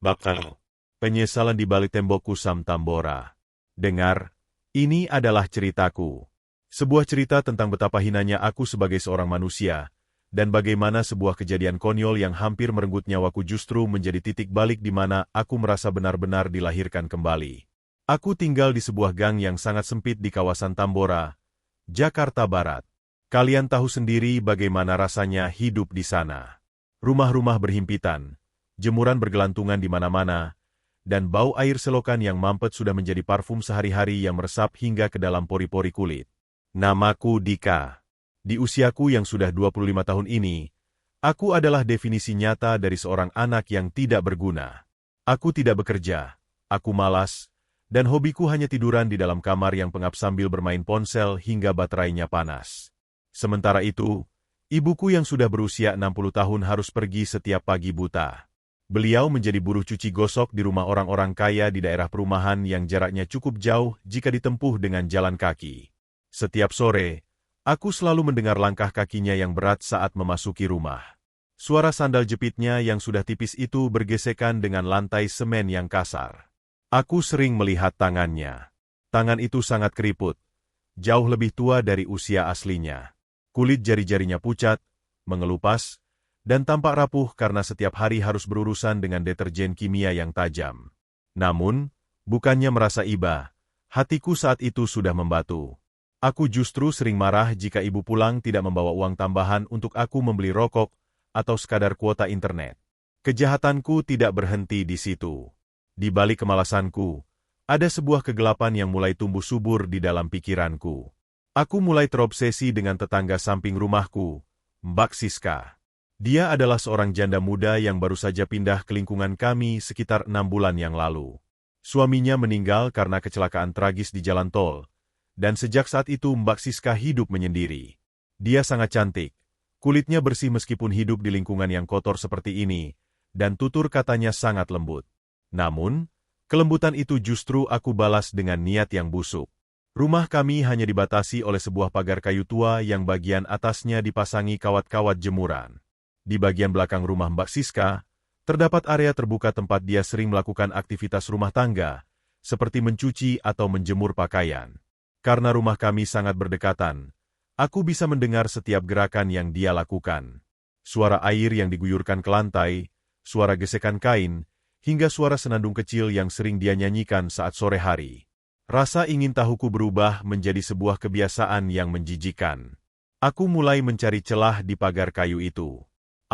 Bab Penyesalan di balik tembok Kusam Tambora. Dengar, ini adalah ceritaku. Sebuah cerita tentang betapa hinanya aku sebagai seorang manusia, dan bagaimana sebuah kejadian konyol yang hampir merenggut nyawaku justru menjadi titik balik di mana aku merasa benar-benar dilahirkan kembali. Aku tinggal di sebuah gang yang sangat sempit di kawasan Tambora, Jakarta Barat. Kalian tahu sendiri bagaimana rasanya hidup di sana. Rumah-rumah berhimpitan, jemuran bergelantungan di mana-mana, dan bau air selokan yang mampet sudah menjadi parfum sehari-hari yang meresap hingga ke dalam pori-pori kulit. Namaku Dika. Di usiaku yang sudah 25 tahun ini, aku adalah definisi nyata dari seorang anak yang tidak berguna. Aku tidak bekerja, aku malas, dan hobiku hanya tiduran di dalam kamar yang pengap sambil bermain ponsel hingga baterainya panas. Sementara itu, ibuku yang sudah berusia 60 tahun harus pergi setiap pagi buta. Beliau menjadi buruh cuci gosok di rumah orang-orang kaya di daerah perumahan yang jaraknya cukup jauh jika ditempuh dengan jalan kaki. Setiap sore, aku selalu mendengar langkah kakinya yang berat saat memasuki rumah. Suara sandal jepitnya yang sudah tipis itu bergesekan dengan lantai semen yang kasar. Aku sering melihat tangannya. Tangan itu sangat keriput, jauh lebih tua dari usia aslinya. Kulit jari-jarinya pucat, mengelupas, dan tampak rapuh karena setiap hari harus berurusan dengan deterjen kimia yang tajam. Namun, bukannya merasa iba, hatiku saat itu sudah membatu. Aku justru sering marah jika ibu pulang tidak membawa uang tambahan untuk aku membeli rokok atau sekadar kuota internet. Kejahatanku tidak berhenti di situ. Di balik kemalasanku, ada sebuah kegelapan yang mulai tumbuh subur di dalam pikiranku. Aku mulai terobsesi dengan tetangga samping rumahku, Mbak Siska. Dia adalah seorang janda muda yang baru saja pindah ke lingkungan kami sekitar 6 bulan yang lalu. Suaminya meninggal karena kecelakaan tragis di jalan tol, dan sejak saat itu Mbak Siska hidup menyendiri. Dia sangat cantik, kulitnya bersih meskipun hidup di lingkungan yang kotor seperti ini, dan tutur katanya sangat lembut. Namun, kelembutan itu justru aku balas dengan niat yang busuk. Rumah kami hanya dibatasi oleh sebuah pagar kayu tua yang bagian atasnya dipasangi kawat-kawat jemuran. Di bagian belakang rumah Mbak Siska, terdapat area terbuka tempat dia sering melakukan aktivitas rumah tangga, seperti mencuci atau menjemur pakaian. Karena rumah kami sangat berdekatan, aku bisa mendengar setiap gerakan yang dia lakukan. Suara air yang diguyurkan ke lantai, suara gesekan kain, hingga suara senandung kecil yang sering dia nyanyikan saat sore hari. Rasa ingin tahuku berubah menjadi sebuah kebiasaan yang menjijikkan. Aku mulai mencari celah di pagar kayu itu.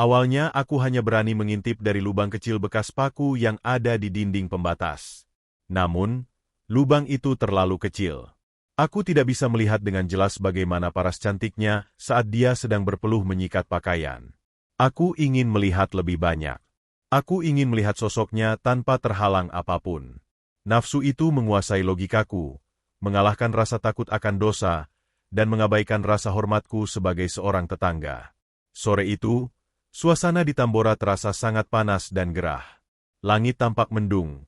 Awalnya aku hanya berani mengintip dari lubang kecil bekas paku yang ada di dinding pembatas. Namun, lubang itu terlalu kecil. Aku tidak bisa melihat dengan jelas bagaimana paras cantiknya saat dia sedang berpeluh menyikat pakaian. Aku ingin melihat lebih banyak. Aku ingin melihat sosoknya tanpa terhalang apapun. Nafsu itu menguasai logikaku, mengalahkan rasa takut akan dosa, dan mengabaikan rasa hormatku sebagai seorang tetangga. Sore itu, suasana di Tambora terasa sangat panas dan gerah. Langit tampak mendung,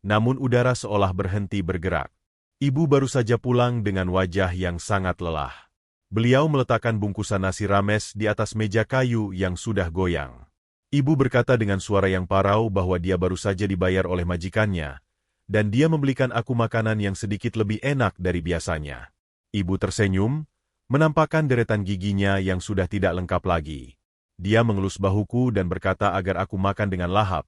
namun udara seolah berhenti bergerak. Ibu baru saja pulang dengan wajah yang sangat lelah. Beliau meletakkan bungkusan nasi rames di atas meja kayu yang sudah goyang. Ibu berkata dengan suara yang parau bahwa dia baru saja dibayar oleh majikannya, dan dia membelikan aku makanan yang sedikit lebih enak dari biasanya. Ibu tersenyum, menampakkan deretan giginya yang sudah tidak lengkap lagi. Dia mengelus bahuku dan berkata agar aku makan dengan lahap,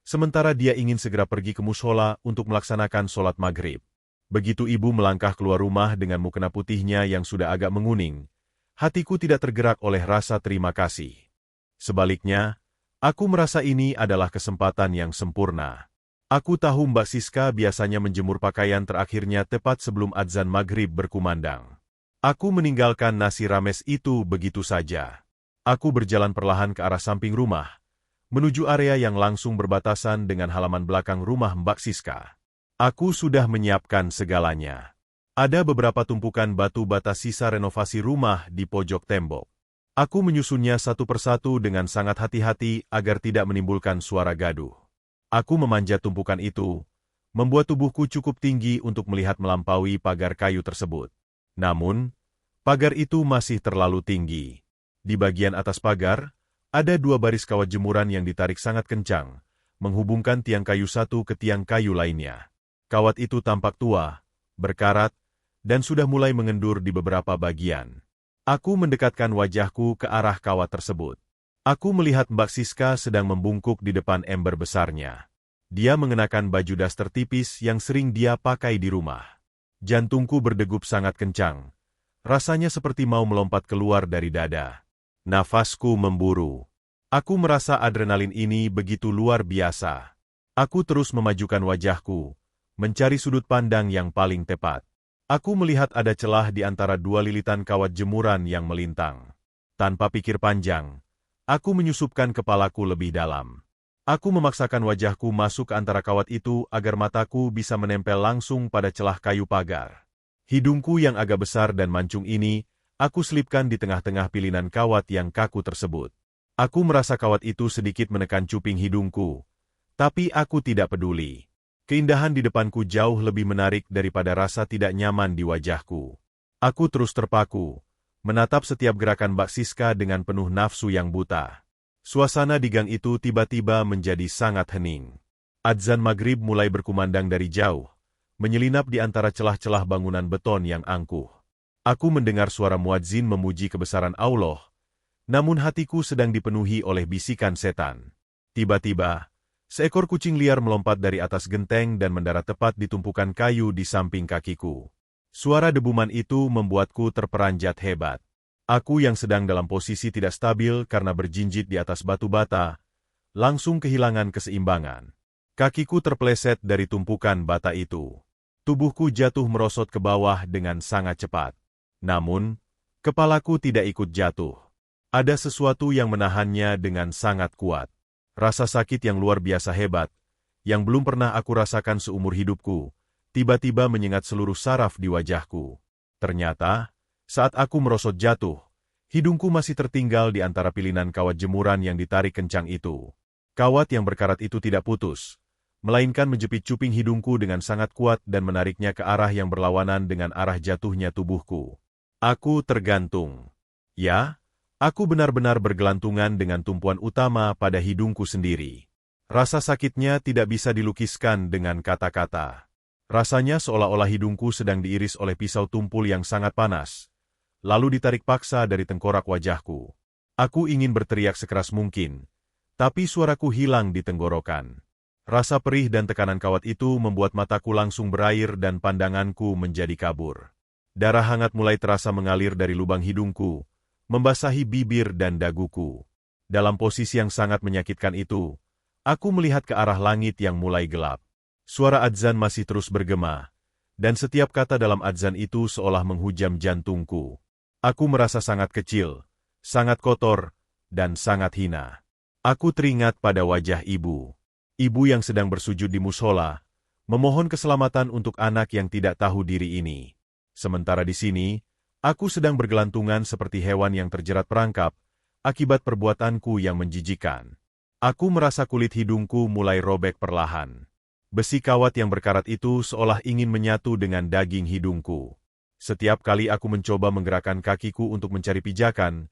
sementara dia ingin segera pergi ke mushola untuk melaksanakan sholat maghrib. Begitu ibu melangkah keluar rumah dengan mukena putihnya yang sudah agak menguning, hatiku tidak tergerak oleh rasa terima kasih. Sebaliknya, aku merasa ini adalah kesempatan yang sempurna. Aku tahu Mbak Siska biasanya menjemur pakaian terakhirnya tepat sebelum adzan maghrib berkumandang. Aku meninggalkan nasi rames itu begitu saja. Aku berjalan perlahan ke arah samping rumah, menuju area yang langsung berbatasan dengan halaman belakang rumah Mbak Siska. Aku sudah menyiapkan segalanya. Ada beberapa tumpukan batu bata sisa renovasi rumah di pojok tembok. Aku menyusunnya satu persatu dengan sangat hati-hati agar tidak menimbulkan suara gaduh. Aku memanjat tumpukan itu, membuat tubuhku cukup tinggi untuk melihat melampaui pagar kayu tersebut. Namun, pagar itu masih terlalu tinggi. Di bagian atas pagar, ada 2 baris kawat jemuran yang ditarik sangat kencang, menghubungkan tiang kayu satu ke tiang kayu lainnya. Kawat itu tampak tua, berkarat, dan sudah mulai mengendur di beberapa bagian. Aku mendekatkan wajahku ke arah kawat tersebut. Aku melihat Mbak Siska sedang membungkuk di depan ember besarnya. Dia mengenakan baju daster tipis yang sering dia pakai di rumah. Jantungku berdegup sangat kencang. Rasanya seperti mau melompat keluar dari dada. Nafasku memburu. Aku merasa adrenalin ini begitu luar biasa. Aku terus memajukan wajahku, mencari sudut pandang yang paling tepat. Aku melihat ada celah di antara dua lilitan kawat jemuran yang melintang. Tanpa pikir panjang, aku menyusupkan kepalaku lebih dalam. Aku memaksakan wajahku masuk ke antara kawat itu agar mataku bisa menempel langsung pada celah kayu pagar. Hidungku yang agak besar dan mancung ini, aku selipkan di tengah-tengah pilihan kawat yang kaku tersebut. Aku merasa kawat itu sedikit menekan cuping hidungku, tapi aku tidak peduli. Keindahan di depanku jauh lebih menarik daripada rasa tidak nyaman di wajahku. Aku terus terpaku, menatap setiap gerakan Mbak Siska dengan penuh nafsu yang buta. Suasana di gang itu tiba-tiba menjadi sangat hening. Adzan maghrib mulai berkumandang dari jauh, menyelinap di antara celah-celah bangunan beton yang angkuh. Aku mendengar suara muadzin memuji kebesaran Allah, namun hatiku sedang dipenuhi oleh bisikan setan. Tiba-tiba, seekor kucing liar melompat dari atas genteng dan mendarat tepat di tumpukan kayu di samping kakiku. Suara debuman itu membuatku terperanjat hebat. Aku yang sedang dalam posisi tidak stabil karena berjinjit di atas batu bata, langsung kehilangan keseimbangan. Kakiku terpeleset dari tumpukan bata itu. Tubuhku jatuh merosot ke bawah dengan sangat cepat. Namun, kepalaku tidak ikut jatuh. Ada sesuatu yang menahannya dengan sangat kuat. Rasa sakit yang luar biasa hebat, yang belum pernah aku rasakan seumur hidupku, tiba-tiba menyengat seluruh saraf di wajahku. Ternyata, saat aku merosot jatuh, hidungku masih tertinggal di antara pilihan kawat jemuran yang ditarik kencang itu. Kawat yang berkarat itu tidak putus, melainkan menjepit cuping hidungku dengan sangat kuat dan menariknya ke arah yang berlawanan dengan arah jatuhnya tubuhku. Aku tergantung. Ya, aku benar-benar bergelantungan dengan tumpuan utama pada hidungku sendiri. Rasa sakitnya tidak bisa dilukiskan dengan kata-kata. Rasanya seolah-olah hidungku sedang diiris oleh pisau tumpul yang sangat panas, lalu ditarik paksa dari tengkorak wajahku. Aku ingin berteriak sekeras mungkin, tapi suaraku hilang di tenggorokan. Rasa perih dan tekanan kawat itu membuat mataku langsung berair dan pandanganku menjadi kabur. Darah hangat mulai terasa mengalir dari lubang hidungku, membasahi bibir dan daguku. Dalam posisi yang sangat menyakitkan itu, aku melihat ke arah langit yang mulai gelap. Suara adzan masih terus bergema, dan setiap kata dalam adzan itu seolah menghujam jantungku. Aku merasa sangat kecil, sangat kotor, dan sangat hina. Aku teringat pada wajah ibu. Ibu yang sedang bersujud di musola, memohon keselamatan untuk anak yang tidak tahu diri ini. Sementara di sini, aku sedang bergelantungan seperti hewan yang terjerat perangkap, akibat perbuatanku yang menjijikan. Aku merasa kulit hidungku mulai robek perlahan. Besi kawat yang berkarat itu seolah ingin menyatu dengan daging hidungku. Setiap kali aku mencoba menggerakkan kakiku untuk mencari pijakan,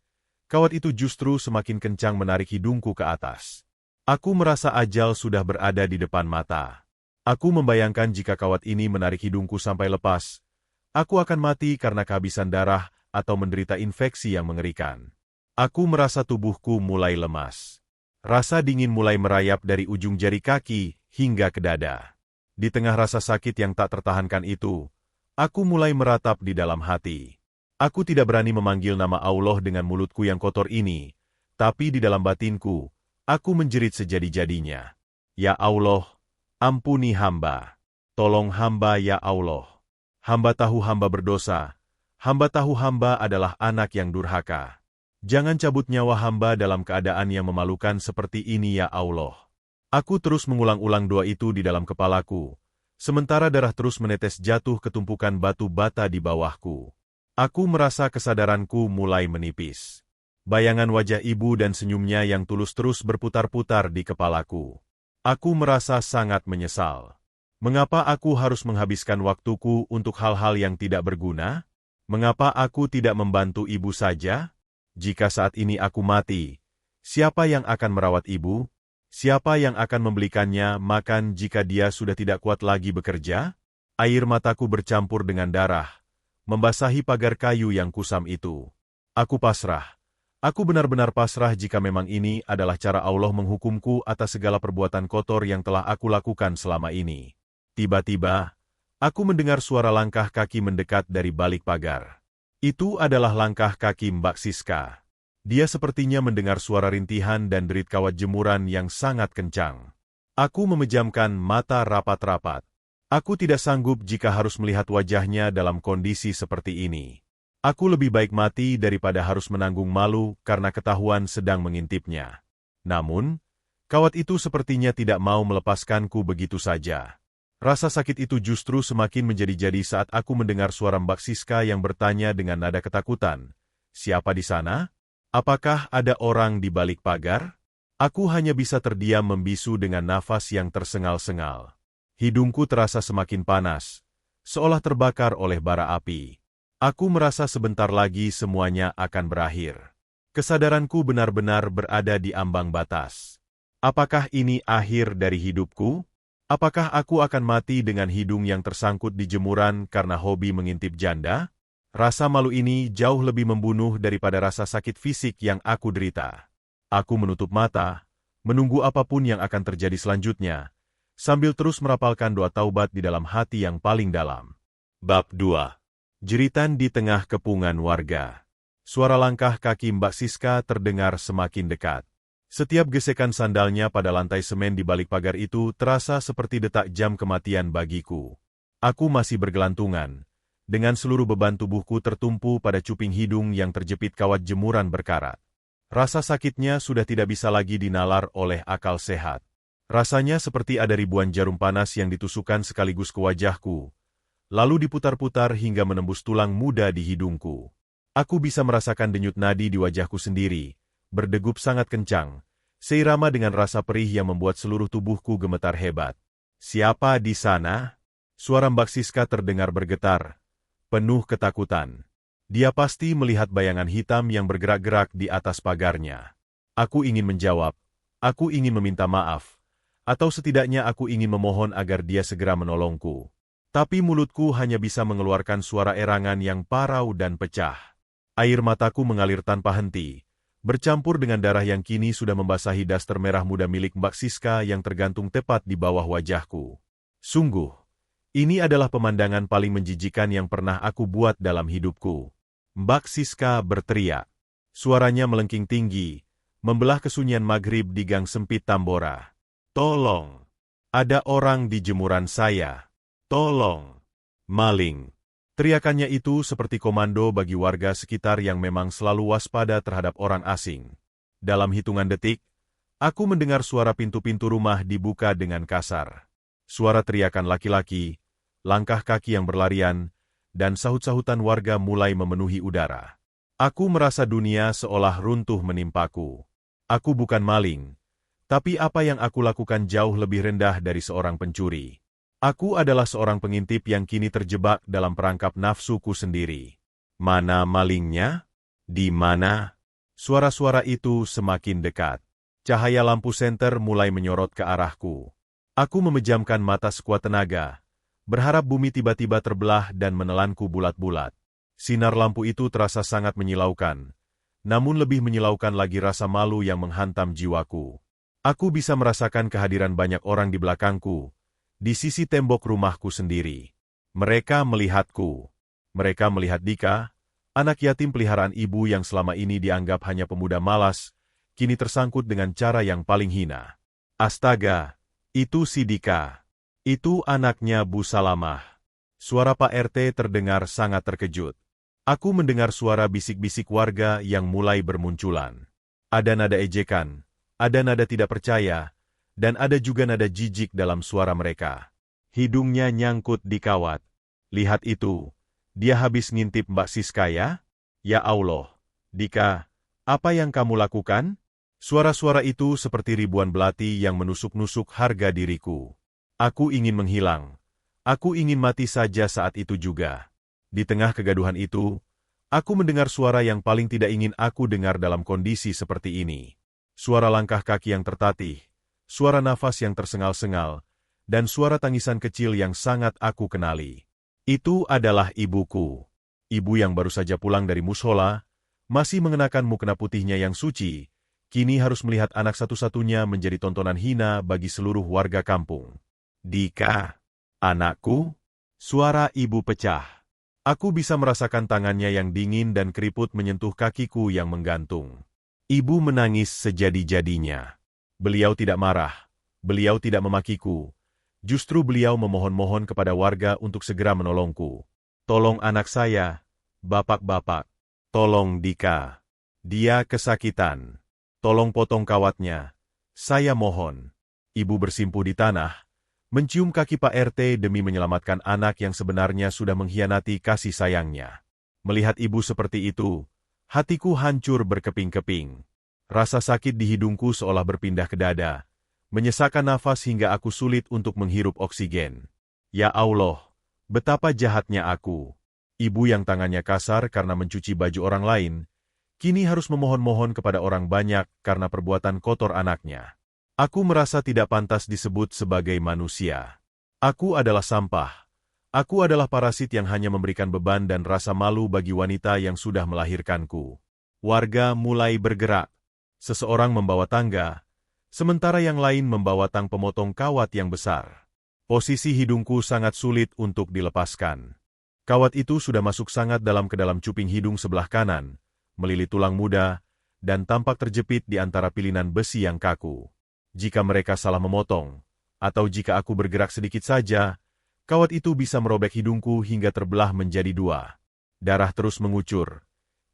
kawat itu justru semakin kencang menarik hidungku ke atas. Aku merasa ajal sudah berada di depan mata. Aku membayangkan jika kawat ini menarik hidungku sampai lepas, aku akan mati karena kehabisan darah atau menderita infeksi yang mengerikan. Aku merasa tubuhku mulai lemas. Rasa dingin mulai merayap dari ujung jari kaki hingga ke dada. Di tengah rasa sakit yang tak tertahankan itu, aku mulai meratap di dalam hati. Aku tidak berani memanggil nama Allah dengan mulutku yang kotor ini, tapi di dalam batinku, aku menjerit sejadi-jadinya. Ya Allah, ampuni hamba. Tolong hamba ya Allah. Hamba tahu hamba berdosa. Hamba tahu hamba adalah anak yang durhaka. Jangan cabut nyawa hamba dalam keadaan yang memalukan seperti ini ya Allah. Aku terus mengulang-ulang doa itu di dalam kepalaku, sementara darah terus menetes jatuh ke tumpukan batu bata di bawahku. Aku merasa kesadaranku mulai menipis. Bayangan wajah ibu dan senyumnya yang tulus terus berputar-putar di kepalaku. Aku merasa sangat menyesal. Mengapa aku harus menghabiskan waktuku untuk hal-hal yang tidak berguna? Mengapa aku tidak membantu ibu saja? Jika saat ini aku mati, siapa yang akan merawat ibu? Siapa yang akan membelikannya makan jika dia sudah tidak kuat lagi bekerja? Air mataku bercampur dengan darah, membasahi pagar kayu yang kusam itu. Aku pasrah. Aku benar-benar pasrah jika memang ini adalah cara Allah menghukumku atas segala perbuatan kotor yang telah aku lakukan selama ini. Tiba-tiba, aku mendengar suara langkah kaki mendekat dari balik pagar. Itu adalah langkah kaki Mbak Siska. Dia sepertinya mendengar suara rintihan dan derit kawat jemuran yang sangat kencang. Aku memejamkan mata rapat-rapat. Aku tidak sanggup jika harus melihat wajahnya dalam kondisi seperti ini. Aku lebih baik mati daripada harus menanggung malu karena ketahuan sedang mengintipnya. Namun, kawat itu sepertinya tidak mau melepaskanku begitu saja. Rasa sakit itu justru semakin menjadi-jadi saat aku mendengar suara Mbak Siska yang bertanya dengan nada ketakutan. Siapa di sana? Apakah ada orang di balik pagar? Aku hanya bisa terdiam membisu dengan nafas yang tersengal-sengal. Hidungku terasa semakin panas, seolah terbakar oleh bara api. Aku merasa sebentar lagi semuanya akan berakhir. Kesadaranku benar-benar berada di ambang batas. Apakah ini akhir dari hidupku? Apakah aku akan mati dengan hidung yang tersangkut di jemuran karena hobi mengintip janda? Rasa malu ini jauh lebih membunuh daripada rasa sakit fisik yang aku derita. Aku menutup mata, menunggu apapun yang akan terjadi selanjutnya, sambil terus merapalkan doa taubat di dalam hati yang paling dalam. Bab 2. Jeritan di tengah kepungan warga. Suara langkah kaki Mbak Siska terdengar semakin dekat. Setiap gesekan sandalnya pada lantai semen di balik pagar itu terasa seperti detak jam kematian bagiku. Aku masih bergelantungan, dengan seluruh beban tubuhku tertumpu pada cuping hidung yang terjepit kawat jemuran berkarat. Rasa sakitnya sudah tidak bisa lagi dinalar oleh akal sehat. Rasanya seperti ada ribuan jarum panas yang ditusukkan sekaligus ke wajahku, lalu diputar-putar hingga menembus tulang muda di hidungku. Aku bisa merasakan denyut nadi di wajahku sendiri, berdegup sangat kencang, seirama dengan rasa perih yang membuat seluruh tubuhku gemetar hebat. Siapa di sana? Suara Mbak Siska terdengar bergetar, penuh ketakutan. Dia pasti melihat bayangan hitam yang bergerak-gerak di atas pagarnya. Aku ingin menjawab, aku ingin meminta maaf, atau setidaknya aku ingin memohon agar dia segera menolongku. Tapi mulutku hanya bisa mengeluarkan suara erangan yang parau dan pecah. Air mataku mengalir tanpa henti, bercampur dengan darah yang kini sudah membasahi daster merah muda milik Mbak Siska yang tergantung tepat di bawah wajahku. Sungguh, ini adalah pemandangan paling menjijikan yang pernah aku buat dalam hidupku. Mbak Siska berteriak. Suaranya melengking tinggi, membelah kesunyian maghrib di gang sempit Tambora. Tolong! Ada orang di jemuran saya. Tolong! Maling! Teriakannya itu seperti komando bagi warga sekitar yang memang selalu waspada terhadap orang asing. Dalam hitungan detik, aku mendengar suara pintu-pintu rumah dibuka dengan kasar. Suara teriakan laki-laki, langkah kaki yang berlarian, dan sahut-sahutan warga mulai memenuhi udara. Aku merasa dunia seolah runtuh menimpaku. Aku bukan maling, tapi apa yang aku lakukan jauh lebih rendah dari seorang pencuri. Aku adalah seorang pengintip yang kini terjebak dalam perangkap nafsuku sendiri. Mana malingnya? Di mana? Suara-suara itu semakin dekat. Cahaya lampu senter mulai menyorot ke arahku. Aku memejamkan mata sekuat tenaga, berharap bumi tiba-tiba terbelah dan menelanku bulat-bulat. Sinar lampu itu terasa sangat menyilaukan, namun lebih menyilaukan lagi rasa malu yang menghantam jiwaku. Aku bisa merasakan kehadiran banyak orang di belakangku, di sisi tembok rumahku sendiri. Mereka melihatku. Mereka melihat Dika, anak yatim peliharaan ibu yang selama ini dianggap hanya pemuda malas, kini tersangkut dengan cara yang paling hina. Astaga, itu si Dika. Itu anaknya Bu Salamah. Suara Pak RT terdengar sangat terkejut. Aku mendengar suara bisik-bisik warga yang mulai bermunculan. Ada nada ejekan, ada nada tidak percaya, dan ada juga nada jijik dalam suara mereka. Hidungnya nyangkut di kawat. Lihat itu, dia habis ngintip Mbak Siska ya? Ya Allah, Dika, apa yang kamu lakukan? Suara-suara itu seperti ribuan belati yang menusuk-nusuk harga diriku. Aku ingin menghilang. Aku ingin mati saja saat itu juga. Di tengah kegaduhan itu, aku mendengar suara yang paling tidak ingin aku dengar dalam kondisi seperti ini. Suara langkah kaki yang tertatih, suara nafas yang tersengal-sengal, dan suara tangisan kecil yang sangat aku kenali. Itu adalah ibuku. Ibu yang baru saja pulang dari mushola, masih mengenakan mukena putihnya yang suci, kini harus melihat anak satu-satunya menjadi tontonan hina bagi seluruh warga kampung. Dika, anakku, suara ibu pecah. Aku bisa merasakan tangannya yang dingin dan keriput menyentuh kakiku yang menggantung. Ibu menangis sejadi-jadinya. Beliau tidak marah, beliau tidak memakiku. Justru beliau memohon-mohon kepada warga untuk segera menolongku. Tolong anak saya, bapak-bapak. Tolong Dika. Dia kesakitan. Tolong potong kawatnya. Saya mohon. Ibu bersimpuh di tanah, mencium kaki Pak RT demi menyelamatkan anak yang sebenarnya sudah mengkhianati kasih sayangnya. Melihat ibu seperti itu, hatiku hancur berkeping-keping. Rasa sakit di hidungku seolah berpindah ke dada, menyesakkan nafas hingga aku sulit untuk menghirup oksigen. Ya Allah, betapa jahatnya aku. Ibu yang tangannya kasar karena mencuci baju orang lain, kini harus memohon-mohon kepada orang banyak karena perbuatan kotor anaknya. Aku merasa tidak pantas disebut sebagai manusia. Aku adalah sampah. Aku adalah parasit yang hanya memberikan beban dan rasa malu bagi wanita yang sudah melahirkanku. Warga mulai bergerak. Seseorang membawa tangga, sementara yang lain membawa tang pemotong kawat yang besar. Posisi hidungku sangat sulit untuk dilepaskan. Kawat itu sudah masuk sangat dalam ke dalam cuping hidung sebelah kanan, melilit tulang muda, dan tampak terjepit di antara pilihan besi yang kaku. Jika mereka salah memotong, atau jika aku bergerak sedikit saja, kawat itu bisa merobek hidungku hingga terbelah menjadi dua. Darah terus mengucur.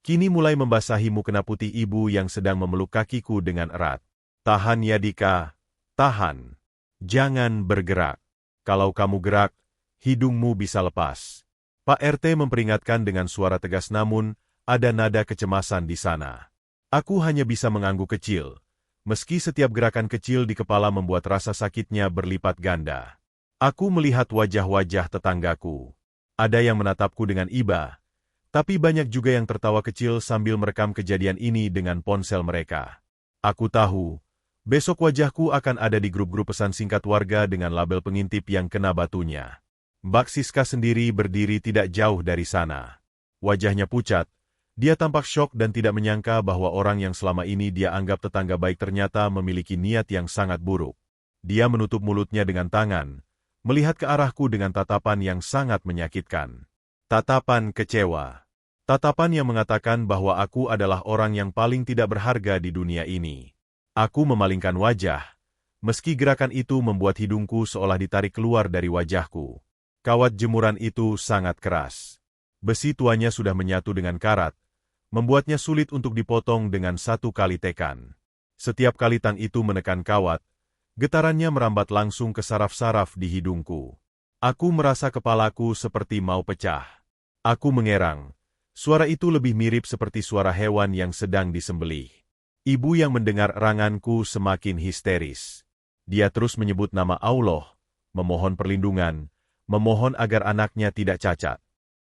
Kini mulai membasahi mukena putih ibu yang sedang memeluk kakiku dengan erat. Tahan ya Dika, tahan. Jangan bergerak. Kalau kamu gerak, hidungmu bisa lepas. Pak RT memperingatkan dengan suara tegas namun, ada nada kecemasan di sana. Aku hanya bisa mengangguk kecil, meski setiap gerakan kecil di kepala membuat rasa sakitnya berlipat ganda. Aku melihat wajah-wajah tetanggaku. Ada yang menatapku dengan iba, tapi banyak juga yang tertawa kecil sambil merekam kejadian ini dengan ponsel mereka. Aku tahu, besok wajahku akan ada di grup-grup pesan singkat warga dengan label pengintip yang kena batunya. Mbak Siska sendiri berdiri tidak jauh dari sana. Wajahnya pucat, dia tampak syok dan tidak menyangka bahwa orang yang selama ini dia anggap tetangga baik ternyata memiliki niat yang sangat buruk. Dia menutup mulutnya dengan tangan, melihat ke arahku dengan tatapan yang sangat menyakitkan. Tatapan kecewa. Tatapan yang mengatakan bahwa aku adalah orang yang paling tidak berharga di dunia ini. Aku memalingkan wajah, meski gerakan itu membuat hidungku seolah ditarik keluar dari wajahku. Kawat jemuran itu sangat keras. Besi tuanya sudah menyatu dengan karat, membuatnya sulit untuk dipotong dengan satu kali tekan. Setiap kali tang itu menekan kawat, getarannya merambat langsung ke saraf-saraf di hidungku. Aku merasa kepalaku seperti mau pecah. Aku mengerang. Suara itu lebih mirip seperti suara hewan yang sedang disembelih. Ibu yang mendengar eranganku semakin histeris. Dia terus menyebut nama Allah, memohon perlindungan, memohon agar anaknya tidak cacat.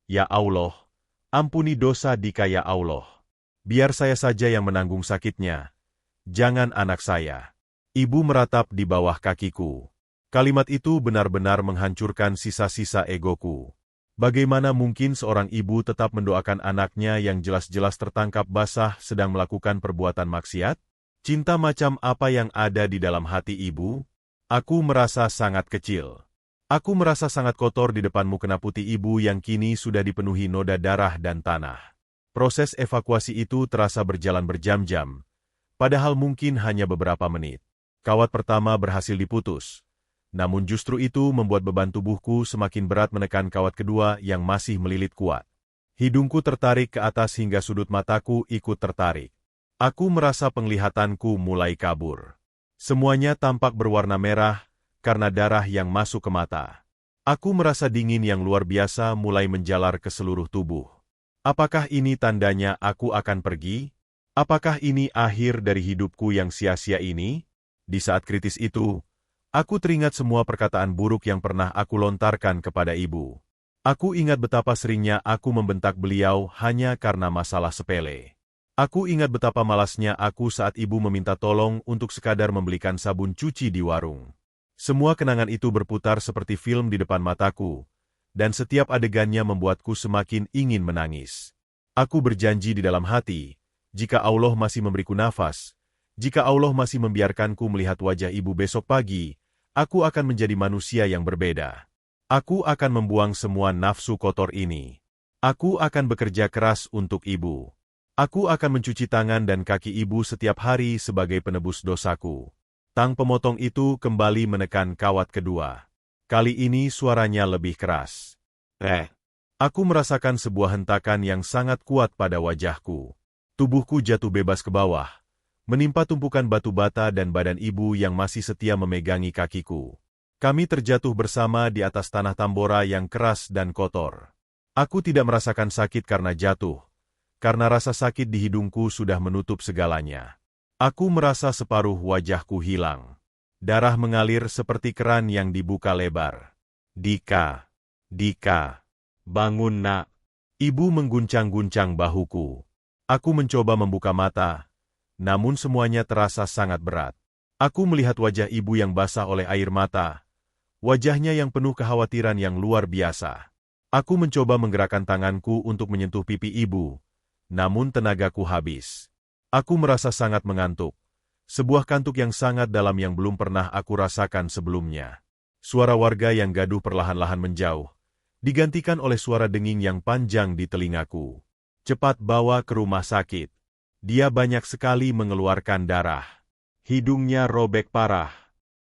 Ya Allah, ampuni dosa Dika ya Allah. Biar saya saja yang menanggung sakitnya. Jangan anak saya. Ibu meratap di bawah kakiku. Kalimat itu benar-benar menghancurkan sisa-sisa egoku. Bagaimana mungkin seorang ibu tetap mendoakan anaknya yang jelas-jelas tertangkap basah sedang melakukan perbuatan maksiat? Cinta macam apa yang ada di dalam hati ibu? Aku merasa sangat kecil. Aku merasa sangat kotor di depan mukena putih ibu yang kini sudah dipenuhi noda darah dan tanah. Proses evakuasi itu terasa berjalan berjam-jam, padahal mungkin hanya beberapa menit. Kawat pertama berhasil diputus. Namun justru itu membuat beban tubuhku semakin berat menekan kawat kedua yang masih melilit kuat. Hidungku tertarik ke atas hingga sudut mataku ikut tertarik. Aku merasa penglihatanku mulai kabur. Semuanya tampak berwarna merah karena darah yang masuk ke mata. Aku merasa dingin yang luar biasa mulai menjalar ke seluruh tubuh. Apakah ini tandanya aku akan pergi? Apakah ini akhir dari hidupku yang sia-sia ini? Di saat kritis itu, aku teringat semua perkataan buruk yang pernah aku lontarkan kepada ibu. Aku ingat betapa seringnya aku membentak beliau hanya karena masalah sepele. Aku ingat betapa malasnya aku saat ibu meminta tolong untuk sekadar membelikan sabun cuci di warung. Semua kenangan itu berputar seperti film di depan mataku, dan setiap adegannya membuatku semakin ingin menangis. Aku berjanji di dalam hati, jika Allah masih memberiku nafas, jika Allah masih membiarkanku melihat wajah ibu besok pagi, aku akan menjadi manusia yang berbeda. Aku akan membuang semua nafsu kotor ini. Aku akan bekerja keras untuk ibu. Aku akan mencuci tangan dan kaki ibu setiap hari sebagai penebus dosaku. Tang pemotong itu kembali menekan kawat kedua. Kali ini suaranya lebih keras. Aku merasakan sebuah hentakan yang sangat kuat pada wajahku. Tubuhku jatuh bebas ke bawah, menimpa tumpukan batu bata dan badan ibu yang masih setia memegangi kakiku. Kami terjatuh bersama di atas tanah Tambora yang keras dan kotor. Aku tidak merasakan sakit karena jatuh, karena rasa sakit di hidungku sudah menutup segalanya. Aku merasa separuh wajahku hilang. Darah mengalir seperti keran yang dibuka lebar. Dika, Dika, bangun nak. Ibu mengguncang-guncang bahuku. Aku mencoba membuka mata, namun semuanya terasa sangat berat. Aku melihat wajah ibu yang basah oleh air mata, wajahnya yang penuh kekhawatiran yang luar biasa. Aku mencoba menggerakkan tanganku untuk menyentuh pipi ibu, namun tenagaku habis. Aku merasa sangat mengantuk. Sebuah kantuk yang sangat dalam yang belum pernah aku rasakan sebelumnya. Suara warga yang gaduh perlahan-lahan menjauh, digantikan oleh suara denging yang panjang di telingaku. Cepat bawa ke rumah sakit. Dia banyak sekali mengeluarkan darah. Hidungnya robek parah.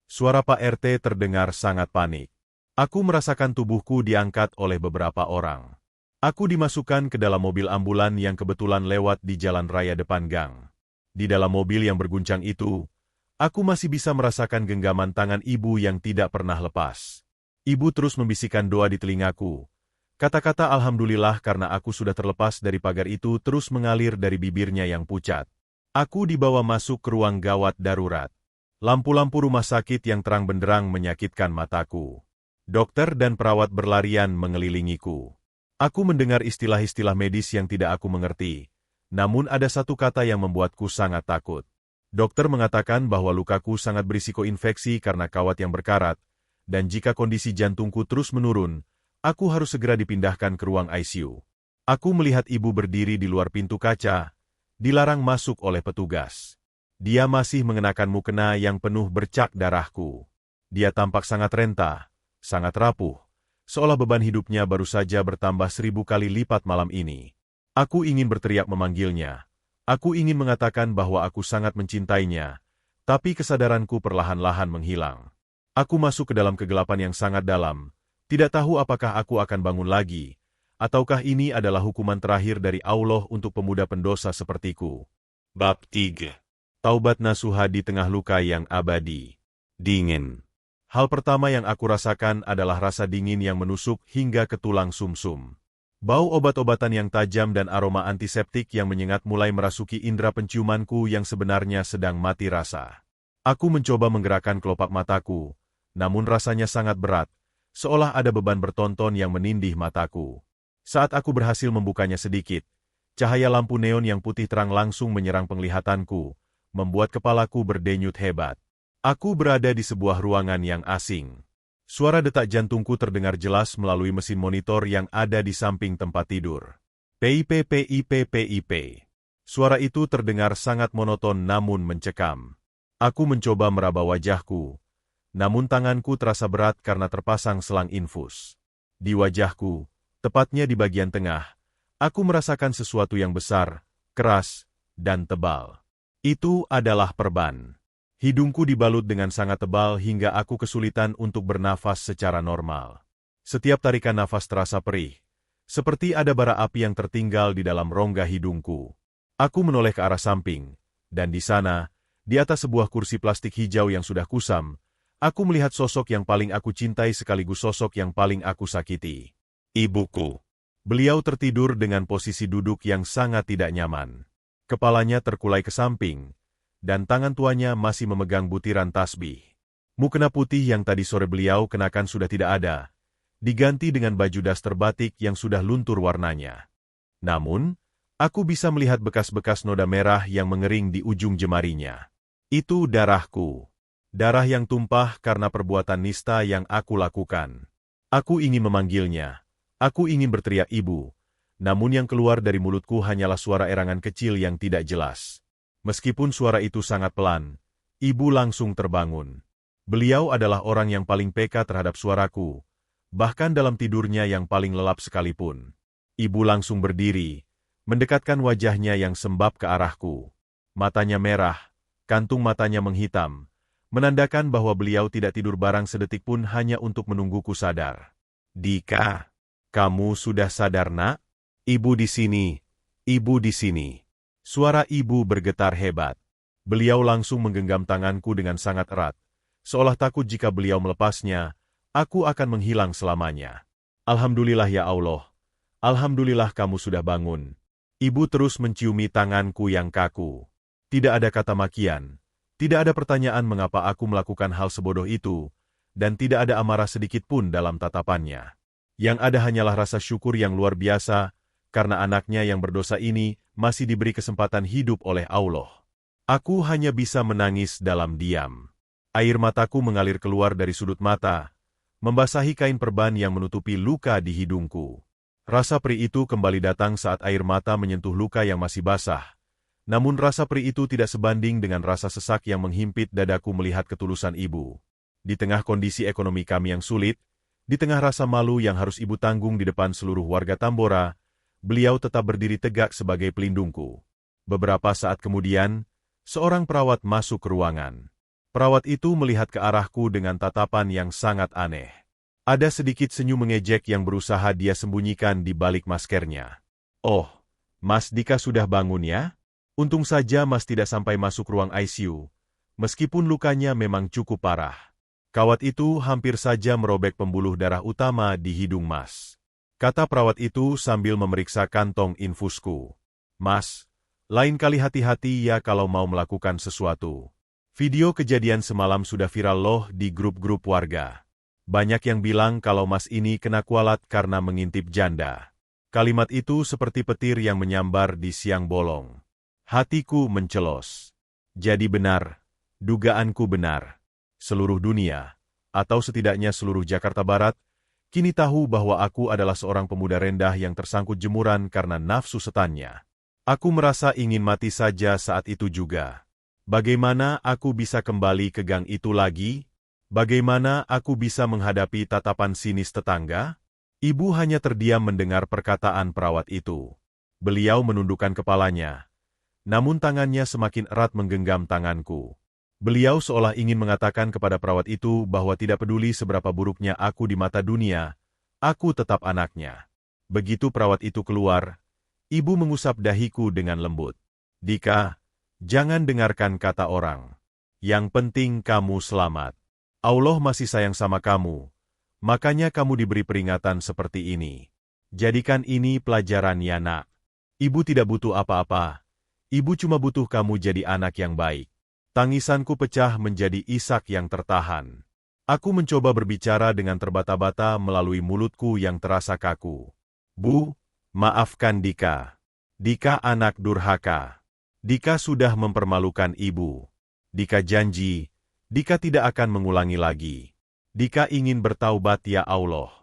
Suara Pak RT terdengar sangat panik. Aku merasakan tubuhku diangkat oleh beberapa orang. Aku dimasukkan ke dalam mobil ambulan yang kebetulan lewat di jalan raya depan gang. Di dalam mobil yang berguncang itu, aku masih bisa merasakan genggaman tangan ibu yang tidak pernah lepas. Ibu terus membisikkan doa di telingaku. Kata-kata Alhamdulillah karena aku sudah terlepas dari pagar itu terus mengalir dari bibirnya yang pucat. Aku dibawa masuk ke ruang gawat darurat. Lampu-lampu rumah sakit yang terang benderang menyakitkan mataku. Dokter dan perawat berlarian mengelilingiku. Aku mendengar istilah-istilah medis yang tidak aku mengerti, namun ada satu kata yang membuatku sangat takut. Dokter mengatakan bahwa lukaku sangat berisiko infeksi karena kawat yang berkarat, dan jika kondisi jantungku terus menurun, aku harus segera dipindahkan ke ruang ICU. Aku melihat ibu berdiri di luar pintu kaca, dilarang masuk oleh petugas. Dia masih mengenakan mukena yang penuh bercak darahku. Dia tampak sangat renta, sangat rapuh, seolah beban hidupnya baru saja bertambah 1000 kali lipat malam ini. Aku ingin berteriak memanggilnya. Aku ingin mengatakan bahwa aku sangat mencintainya, tapi kesadaranku perlahan-lahan menghilang. Aku masuk ke dalam kegelapan yang sangat dalam, tidak tahu apakah aku akan bangun lagi, ataukah ini adalah hukuman terakhir dari Allah untuk pemuda pendosa sepertiku. Bab 3. Taubat nasuha di tengah luka yang abadi. Dingin. Hal pertama yang aku rasakan adalah rasa dingin yang menusuk hingga ke tulang sumsum. Bau obat-obatan yang tajam dan aroma antiseptik yang menyengat mulai merasuki indera penciumanku yang sebenarnya sedang mati rasa. Aku mencoba menggerakkan kelopak mataku, namun rasanya sangat berat, seolah ada beban bertonton yang menindih mataku. Saat aku berhasil membukanya sedikit, cahaya lampu neon yang putih terang langsung menyerang penglihatanku, membuat kepalaku berdenyut hebat. Aku berada di sebuah ruangan yang asing. Suara detak jantungku terdengar jelas melalui mesin monitor yang ada di samping tempat tidur. PIP, PIP, PIP. Suara itu terdengar sangat monoton namun mencekam. Aku mencoba meraba wajahku, namun tanganku terasa berat karena terpasang selang infus. Di wajahku, tepatnya di bagian tengah, aku merasakan sesuatu yang besar, keras, dan tebal. Itu adalah perban. Hidungku dibalut dengan sangat tebal hingga aku kesulitan untuk bernafas secara normal. Setiap tarikan nafas terasa perih, seperti ada bara api yang tertinggal di dalam rongga hidungku. Aku menoleh ke arah samping, dan di sana, di atas sebuah kursi plastik hijau yang sudah kusam, aku melihat sosok yang paling aku cintai sekaligus sosok yang paling aku sakiti. Ibuku. Beliau tertidur dengan posisi duduk yang sangat tidak nyaman. Kepalanya terkulai ke samping, dan tangan tuanya masih memegang butiran tasbih. Mukena putih yang tadi sore beliau kenakan sudah tidak ada, diganti dengan baju daster batik yang sudah luntur warnanya. Namun, Aku bisa melihat bekas-bekas noda merah yang mengering di ujung jemarinya. Itu darahku. Darah yang tumpah karena perbuatan nista yang aku lakukan. Aku ingin memanggilnya. Aku ingin berteriak ibu. Namun yang keluar dari mulutku hanyalah suara erangan kecil yang tidak jelas. Meskipun suara itu sangat pelan, ibu langsung terbangun. Beliau adalah orang yang paling peka terhadap suaraku, bahkan dalam tidurnya yang paling lelap sekalipun. Ibu langsung berdiri, mendekatkan wajahnya yang sembab ke arahku. Matanya merah, kantung matanya menghitam, menandakan bahwa beliau tidak tidur barang sedetik pun hanya untuk menungguku sadar. Dika, kamu sudah sadar, nak? Ibu di sini, ibu di sini. Suara ibu bergetar hebat. Beliau langsung menggenggam tanganku dengan sangat erat, seolah takut jika beliau melepasnya, aku akan menghilang selamanya. Alhamdulillah ya Allah, alhamdulillah kamu sudah bangun. Ibu terus menciumi tanganku yang kaku. Tidak ada kata makian, tidak ada pertanyaan mengapa aku melakukan hal sebodoh itu, dan tidak ada amarah sedikit pun dalam tatapannya. Yang ada hanyalah rasa syukur yang luar biasa, karena anaknya yang berdosa ini masih diberi kesempatan hidup oleh Allah. Aku hanya bisa menangis dalam diam. Air mataku mengalir keluar dari sudut mata, membasahi kain perban yang menutupi luka di hidungku. Rasa perih itu kembali datang saat air mata menyentuh luka yang masih basah. Namun rasa perih itu tidak sebanding dengan rasa sesak yang menghimpit dadaku melihat ketulusan ibu. Di tengah kondisi ekonomi kami yang sulit, di tengah rasa malu yang harus ibu tanggung di depan seluruh warga Tambora, beliau tetap berdiri tegak sebagai pelindungku. Beberapa saat kemudian, seorang perawat masuk ke ruangan. Perawat itu melihat ke arahku dengan tatapan yang sangat aneh. Ada sedikit senyum mengejek yang berusaha dia sembunyikan di balik maskernya. Oh, Mas Dika sudah bangun ya? Untung saja Mas tidak sampai masuk ruang ICU, meskipun lukanya memang cukup parah. Kawat itu hampir saja merobek pembuluh darah utama di hidung Mas. Kata perawat itu sambil memeriksa kantong infusku. Mas, lain kali hati-hati ya kalau mau melakukan sesuatu. Video kejadian semalam sudah viral loh di grup-grup warga. Banyak yang bilang kalau Mas ini kena kualat karena mengintip janda. Kalimat itu seperti petir yang menyambar di siang bolong. Hatiku mencelos. Jadi benar, dugaanku benar. Seluruh dunia, atau setidaknya seluruh Jakarta Barat, kini tahu bahwa aku adalah seorang pemuda rendah yang tersangkut jemuran karena nafsu setannya. Aku merasa ingin mati saja saat itu juga. Bagaimana aku bisa kembali ke gang itu lagi? Bagaimana aku bisa menghadapi tatapan sinis tetangga? Ibu hanya terdiam mendengar perkataan perawat itu. Beliau menundukkan kepalanya, namun tangannya semakin erat menggenggam tanganku. Beliau seolah ingin mengatakan kepada perawat itu bahwa tidak peduli seberapa buruknya aku di mata dunia, aku tetap anaknya. Begitu perawat itu keluar, ibu mengusap dahiku dengan lembut. Dika, jangan dengarkan kata orang. Yang penting kamu selamat. Allah masih sayang sama kamu, makanya kamu diberi peringatan seperti ini. Jadikan ini pelajaran ya nak. Ibu tidak butuh apa-apa. Ibu cuma butuh kamu jadi anak yang baik. Tangisanku pecah menjadi isak yang tertahan. Aku mencoba berbicara dengan terbata-bata melalui mulutku yang terasa kaku. Bu, maafkan Dika. Dika anak durhaka. Dika sudah mempermalukan ibu. Dika janji, Dika tidak akan mengulangi lagi. Dika ingin bertaubat ya Allah.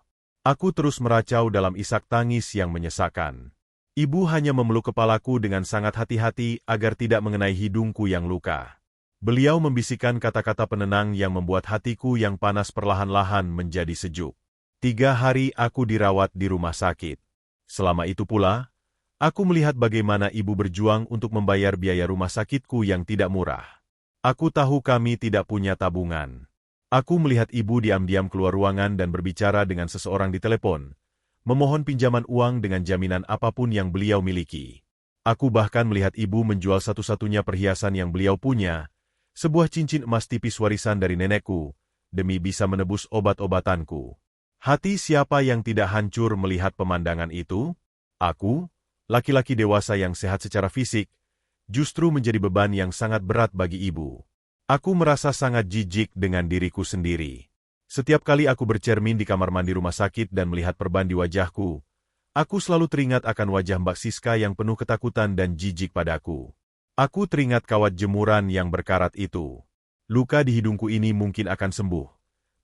Aku terus meracau dalam isak tangis yang menyesakkan. Ibu hanya memeluk kepalaku dengan sangat hati-hati agar tidak mengenai hidungku yang luka. Beliau membisikkan kata-kata penenang yang membuat hatiku yang panas perlahan-lahan menjadi sejuk. 3 hari aku dirawat di rumah sakit. Selama itu pula, aku melihat bagaimana ibu berjuang untuk membayar biaya rumah sakitku yang tidak murah. Aku tahu kami tidak punya tabungan. Aku melihat ibu diam-diam keluar ruangan dan berbicara dengan seseorang di telepon, memohon pinjaman uang dengan jaminan apapun yang beliau miliki. Aku bahkan melihat ibu menjual satu-satunya perhiasan yang beliau punya, sebuah cincin emas tipis warisan dari nenekku, demi bisa menebus obat-obatanku. Hati siapa yang tidak hancur melihat pemandangan itu? Aku, laki-laki dewasa yang sehat secara fisik, justru menjadi beban yang sangat berat bagi ibu. Aku merasa sangat jijik dengan diriku sendiri. Setiap kali aku bercermin di kamar mandi rumah sakit dan melihat perban di wajahku, Aku selalu teringat akan wajah Mbak Siska yang penuh ketakutan dan jijik padaku. Aku teringat kawat jemuran yang berkarat itu. Luka di hidungku ini mungkin akan sembuh,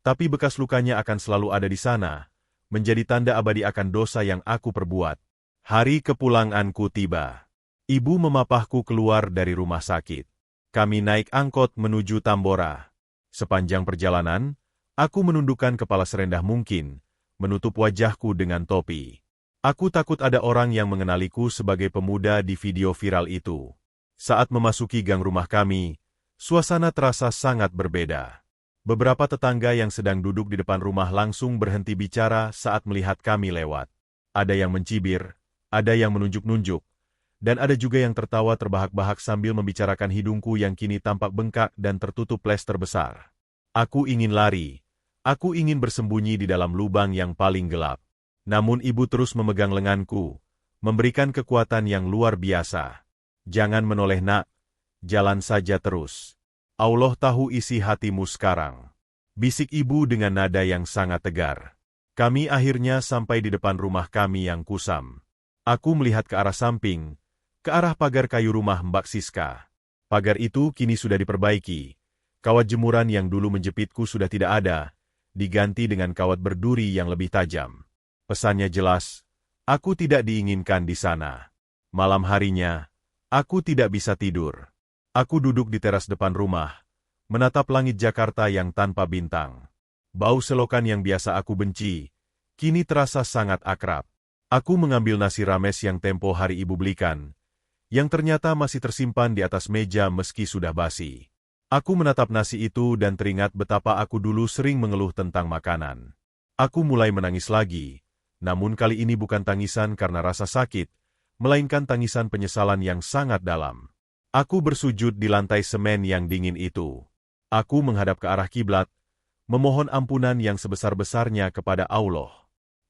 tapi bekas lukanya akan selalu ada di sana, menjadi tanda abadi akan dosa yang aku perbuat. Hari kepulanganku tiba. Ibu memapahku keluar dari rumah sakit. Kami naik angkot menuju Tambora. Sepanjang perjalanan, aku menundukkan kepala serendah mungkin, menutup wajahku dengan topi. Aku takut ada orang yang mengenaliku sebagai pemuda di video viral itu. Saat memasuki gang rumah kami, suasana terasa sangat berbeda. Beberapa tetangga yang sedang duduk di depan rumah langsung berhenti bicara saat melihat kami lewat. Ada yang mencibir, ada yang menunjuk-nunjuk, dan ada juga yang tertawa terbahak-bahak sambil membicarakan hidungku yang kini tampak bengkak dan tertutup plester besar. Aku ingin lari, aku ingin bersembunyi di dalam lubang yang paling gelap. Namun ibu terus memegang lenganku, memberikan kekuatan yang luar biasa. Jangan menoleh nak, jalan saja terus. Allah tahu isi hatimu sekarang. Bisik ibu dengan nada yang sangat tegar. Kami akhirnya sampai di depan rumah kami yang kusam. Aku melihat ke arah samping, ke arah pagar kayu rumah Mbak Siska. Pagar itu kini sudah diperbaiki. Kawat jemuran yang dulu menjepitku sudah tidak ada, diganti dengan kawat berduri yang lebih tajam. Pesannya jelas, aku tidak diinginkan di sana. Malam harinya, aku tidak bisa tidur. Aku duduk di teras depan rumah, menatap langit Jakarta yang tanpa bintang. Bau selokan yang biasa aku benci, kini terasa sangat akrab. Aku mengambil nasi rames yang tempo hari ibu belikan, yang ternyata masih tersimpan di atas meja meski sudah basi. Aku menatap nasi itu dan teringat betapa aku dulu sering mengeluh tentang makanan. Aku mulai menangis lagi. Namun kali ini bukan tangisan karena rasa sakit, melainkan tangisan penyesalan yang sangat dalam. Aku bersujud di lantai semen yang dingin itu. Aku menghadap ke arah kiblat, memohon ampunan yang sebesar-besarnya kepada Allah.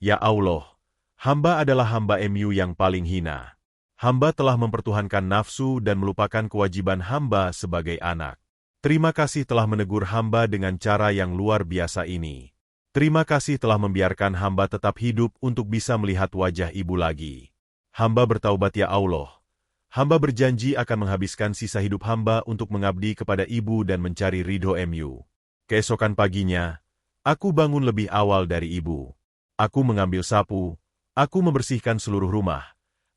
Ya Allah, hamba adalah hamba MU yang paling hina. Hamba telah mempertuhankan nafsu dan melupakan kewajiban hamba sebagai anak. Terima kasih telah menegur hamba dengan cara yang luar biasa ini. Terima kasih telah membiarkan hamba tetap hidup untuk bisa melihat wajah ibu lagi. Hamba bertaubat ya Allah. Hamba berjanji akan menghabiskan sisa hidup hamba untuk mengabdi kepada ibu dan mencari ridho MU. Keesokan paginya, aku bangun lebih awal dari ibu. Aku mengambil sapu, aku membersihkan seluruh rumah.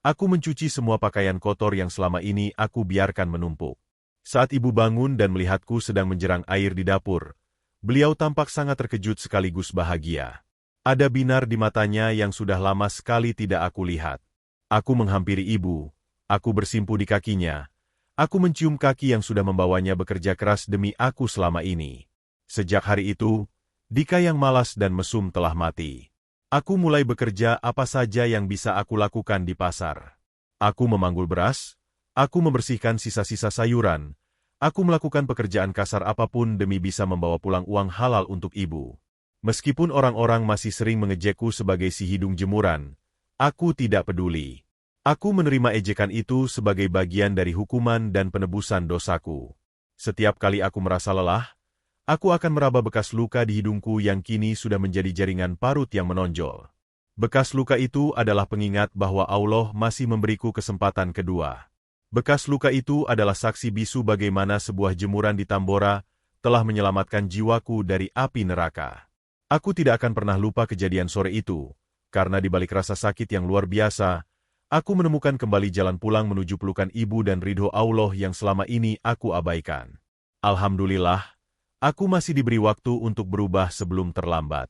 Aku mencuci semua pakaian kotor yang selama ini aku biarkan menumpuk. Saat ibu bangun dan melihatku sedang menjerang air di dapur, beliau tampak sangat terkejut sekaligus bahagia. Ada binar di matanya yang sudah lama sekali tidak aku lihat. Aku menghampiri ibu, aku bersimpu di kakinya, aku mencium kaki yang sudah membawanya bekerja keras demi aku selama ini. Sejak hari itu, Dika yang malas dan mesum telah mati. Aku mulai bekerja apa saja yang bisa aku lakukan di pasar. Aku memanggul beras, aku membersihkan sisa-sisa sayuran, aku melakukan pekerjaan kasar apapun demi bisa membawa pulang uang halal untuk ibu. Meskipun orang-orang masih sering mengejekku sebagai si hidung jemuran, aku tidak peduli. Aku menerima ejekan itu sebagai bagian dari hukuman dan penebusan dosaku. Setiap kali aku merasa lelah, aku akan meraba bekas luka di hidungku yang kini sudah menjadi jaringan parut yang menonjol. Bekas luka itu adalah pengingat bahwa Allah masih memberiku kesempatan kedua. Bekas luka itu adalah saksi bisu bagaimana sebuah jemuran di Tambora telah menyelamatkan jiwaku dari api neraka. Aku tidak akan pernah lupa kejadian sore itu, karena di balik rasa sakit yang luar biasa, aku menemukan kembali jalan pulang menuju pelukan ibu dan ridho Allah yang selama ini aku abaikan. Alhamdulillah, aku masih diberi waktu untuk berubah sebelum terlambat.